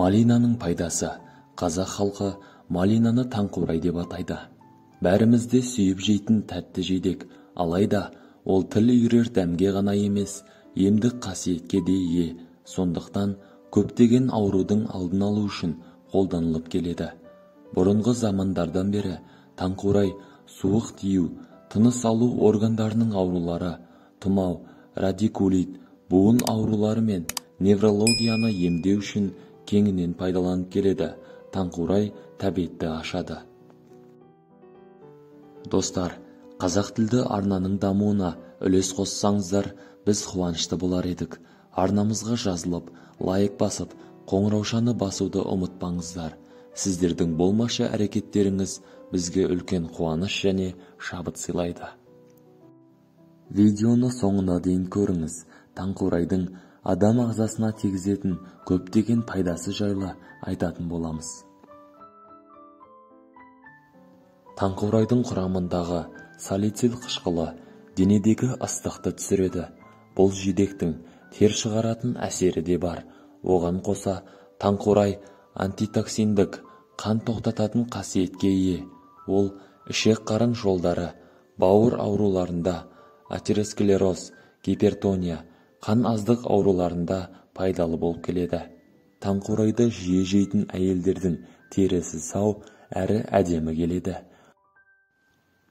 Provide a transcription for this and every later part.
Малинаның пайдасы. Қазақ халқы малинаны таңқурай деп атайды. Бәрімізде сүйіп жейтін тәтті жидек, алайда ол тіл үйрер дәмге ғана емес, емдік қасиетке де ие. Сондықтан көптеген аурудың алдын алу үшін қолданылып келеді. Бұрынғы замандардан бері таңқурай суық тию, тыныс алу органдарының аурулары, тұмау, радикулит, буын аурулары мен неврологияны емдеу үшін кеңінен пайдаланып келеді. Таңқурай тәбетті ашады. Достар, қазақ тілді арнаның дамуына үлес қоссаңыздар, біз қуанышты болар едік. Арнамызға жазылып, лайк басып, қоңыраушаны басуды ұмытпаңыздар. Сіздердің болмашы әрекеттеріңіз бізге үлкен қуаныш және шабыт сыйлайды. Видеоны соңына дейін көріңіз. Таңқурайдың адам ағзасына тигізетін көптеген пайдасы жайлы айтатын боламыз. Таңқурайдың құрамындағы салицил қышқылы денедегі ыстықты түсіреді. Бұл жидектің тер шығаратын әсері де бар. Оған қоса таңқурай антитоксиндік, қан тоқтататын қасиетке ие. Ол ішек-қарын жолдары, бауыр ауруларында, атеросклероз, гипертония, қан аздық ауруларында пайдалы болып келеді. Таңқурайды жиі жейтін әйелдердің терісі сау әрі әдемі келеді.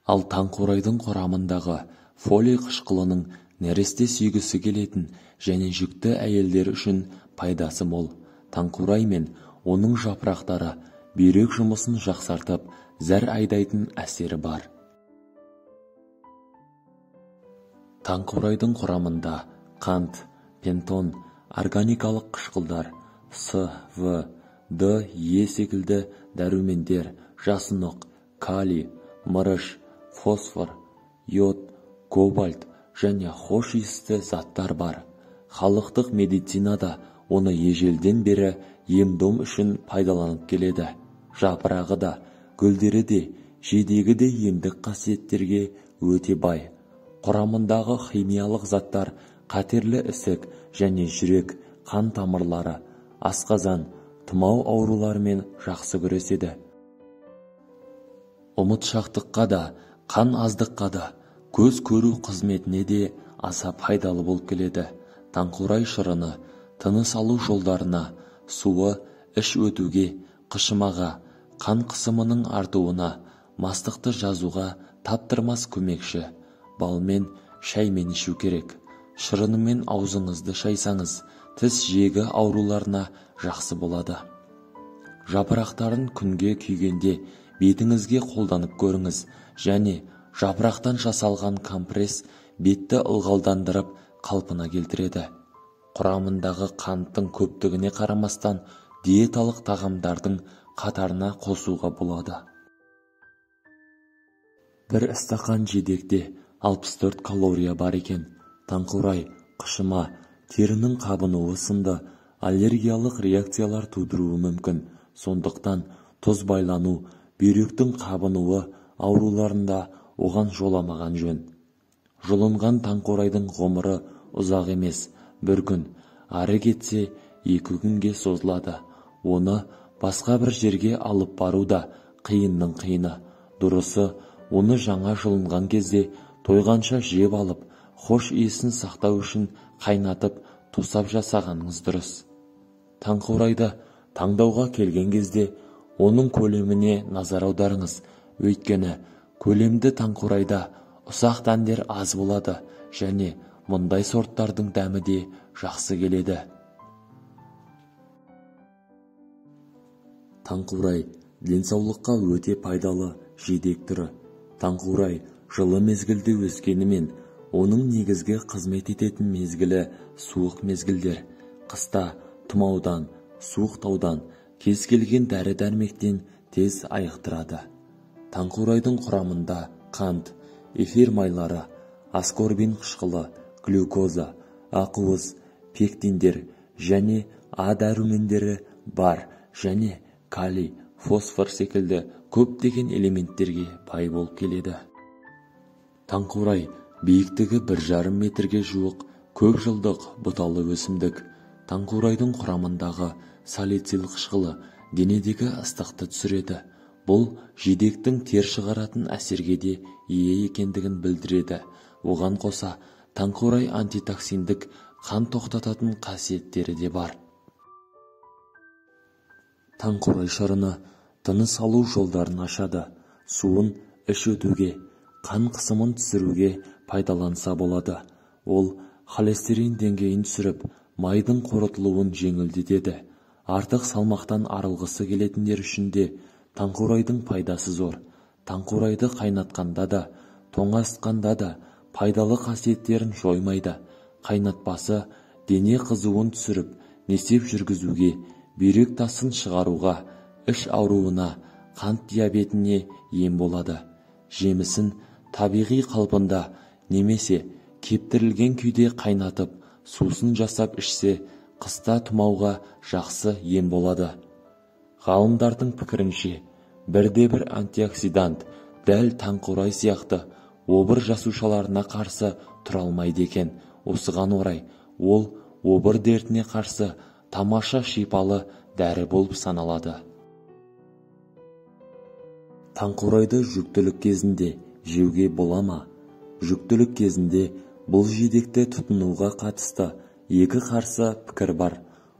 Ал таңқурайдың құрамындағы фолий қышқылының нәресте сүйгісі келетін және жүкті әйелдер үшін пайдасы мол. Таңқурай мен оның жапырақтары бүйрек жұмысын жақсартып, зәр айдайтын әсері бар. Таңқурайдың құрамында қант, пентон, органикалық қышқылдар, С, В, Д, Е секілді дәрумендер, жасұнық, калий, мырыш, фосфор, йод, кобальт және хош иісті заттар бар. Халықтық медицинада оны ежелден бері ем-дом үшін пайдаланып келеді. Жапырағы да, гүлдері де, жидегі де емдік қасиеттерге өте бай. Құрамындағы химиялық заттар қатерлі ісік және жүрек, қан тамырлары, асқазан, тұмау ауруларымен жақсы күреседі. Ұмытшақтыққа да, қан аздыққа да, көз көру қызметіне де аса пайдалы болып келеді. Таңқурай шырыны тыныс алу жолдарына, суы іш өтуге, қышымаға, қан қысымының артуына, мастықты жазуға таптырмас көмекші. Балмен, шаймен ішу керек. Шырынымен аузыңызды шайсаңыз, тіс жегі ауруларына жақсы болады. Жапырақтарын күнге күйгенде бетіңізге қолданып көріңіз, және жапырақтан жасалған компресс бетті ылғалдандырып қалпына келтіреді. Құрамындағы қанттың көптігіне қарамастан диеталық тағамдардың қатарына қосуға болады. Бір стақан жидекте 64 калория бар екен. Таңқурай, қышыма, терінің қабынуы сынды аллергиялық реакциялар тудыруы мүмкін. Сондықтан тұз байлану, бүйректің қабынуы ауруларында оған жоламаған жөн. Жұлынған таңқурайдың ғұмыры ұзақ емес, бір күн, ары кетсе 2 күнге созылады. Оны басқа бір жерге алып бару да қиынның қиыны. Дұрысы, оны жаңа жұлынған кезде тойғанша жеп алып, хош иісін сақтау үшін қайнатып, тосап жасағаныңыз дұрыс. Таңқурайды таңдауға келген кезде оның көлеміне назар аударыңыз. Өйткені көлемді таңқурайда ұсақ дәндер аз болады және мұндай сорттардың дәмі де жақсы келеді. Таңқурай денсаулыққа өте пайдалы жидек түрі. Таңқурай жылы мезгілде өскенімен, оның негізгі қызмет ететін мезгілі суық мезгілдер. Қыста тұмаудан, суықтаудан, кез келген дәрі-дәрмектен тез айықтырады. Таңқурайдың құрамында қант, эфир майлары, аскорбин қышқылы, глюкоза, ақуыз, пектиндер және А дәрумендері бар және калий, фосфор секілді көптеген элементтерге бай болып келеді. Таңқурай биіктігі 1,5 метрге жуық көп жылдық бұталы өсімдік. Таңқурайдың құрамындағы салицил қышқылы денедегі ыстықты түсіреді. Бұл жидектің тер шығаратын әсерге де ие екендігін білдіреді. Оған қоса таңқурай антитоксиндік қан тоқтататын қасиеттері де бар. Таңқурай шырыны тыныс алу жолдарын ашады. Суын іш өтуге, қан қысымын түсіруге пайдаланса болады. Ол холестерин деңгейін түсіріп, майдың қорытылуын жеңілдетеді. Артық салмақтан арылғысы келетіндер үшін де таңқурайдың пайдасы зор. Таңқурайды қайнатқанда да, тоңазытқанда да пайдалы қасиеттерін жоймайды. Қайнатпасы дене қызуын түсіріп, несеп жүргізуге, бүйрек тасын шығаруға, іш ауруына, қант диабетіне ем болады. Жемісін табиғи қалпында немесе кептірілген күйде қайнатып, сусын жасап ішсе, қыста тұмауға жақсы ем болады. Ғалымдардың пікірінше, бірде-бір антиоксидант дәл таңқурай сияқты обыр жасушаларына қарсы тұра алмайды екен. Осыған орай, ол обыр дертіне қарсы тамаша шипалы дәрі болып саналады. Таңқурайды жүктілік кезінде жеуге бола ма? Жүктілік кезінде бұл жидекті тұтынуға қатысты екі қарсы пікір бар.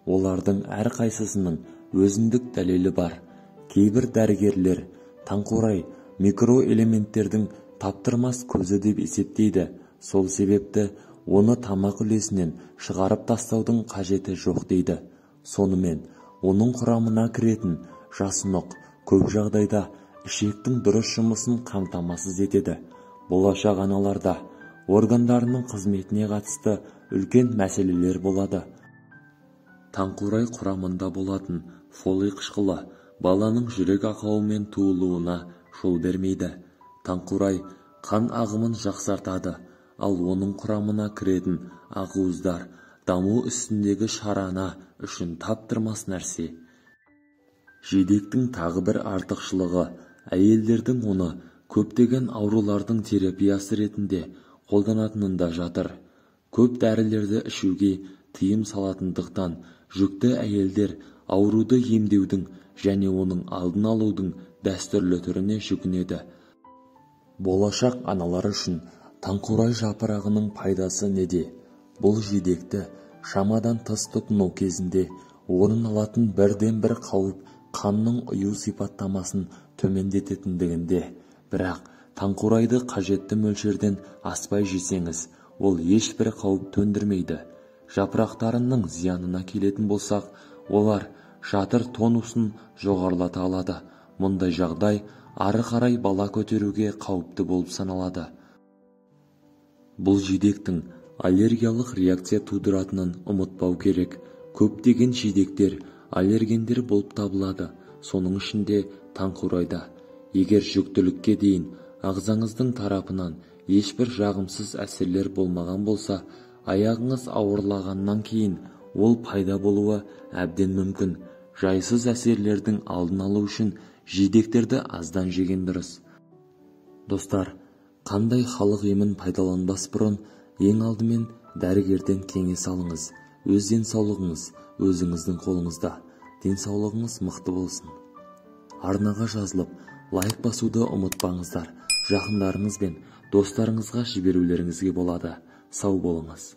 Олардың әрқайсысының өзіндік дәлелі бар. Кейбір дәрігерлер таңқурай микроэлементтердің таптырмас көзі деп есептейді. Сол себепті оны тамақ үлесінен шығарып тастаудың қажеті жоқ дейді. Сонымен, оның құрамына кіретін жасұнық көп жағдайда ішектің дұрыс жұмысын қамтамасыз етеді. Болашақ аналарда органдарының қызметіне қатысты үлкен мәселелер болады. Таңқурай құрамында болатын фолий қышқылы баланың жүрек ақауымен туылуына жол бермейді. Таңқурай қан ағымын жақсартады, ал оның құрамына кіретін ақуыздар даму үстіндегі шарана үшін таптырмас нәрсе. Жидектің тағы бір артықшылығы, әйелдердің оны көптеген аурулардың терапиясы ретінде қолданатынында жатыр. Көп дәрілерді ішуге тыйым салатындықтан жүкті әйелдер ауруды емдеудің және оның алдын алудың дәстүрлі түріне жүгінеді. Болашақ аналар үшін таңқурай жапырағының пайдасы неде? Бұл жидекті шамадан тыс тұтыну кезінде орын алатын бірден-бір қауіп қанның ұю сипаттамасын төмендететіндігінде. Бірақ таңқурайды қажетті мөлшерден аспай жесеңіз, ол ешбір қауіп төндірмейді. Жапырақтарының зиянына келетін болсақ, олар жатыр тонусын жоғарылата алады. Мұндай жағдай ары қарай бала көтеруге қауіпті болып саналады. Бұл жидектің аллергиялық реакция тудыратынын ұмытпау керек. Көптеген жидектер аллергендер болып табылады. Соның ішінде таңқурайда. Егер жүктілікке дейін ағзаңыздың тарапынан ешбір жағымсыз әсерлер болмаған болса, аяғыңыз ауырлағаннан кейін ол пайда болуы әбден мүмкін. Жайсыз әсерлердің алдын алу үшін жидектерді аздан жеген дұрыс. Достар, қандай халық емін пайдаланбас бұрын ең алдымен дәрігерден кеңес алыңыз. Өз денсаулығыңыз өзіңіздің қолыңызда. Денсаулығыңыз мықты болсын. Арнаға жазылып, лайк басуды ұмытпаңыздар. Жақындарыңыз бен достарыңызға жіберулеріңізге болады. Сау болыңыз.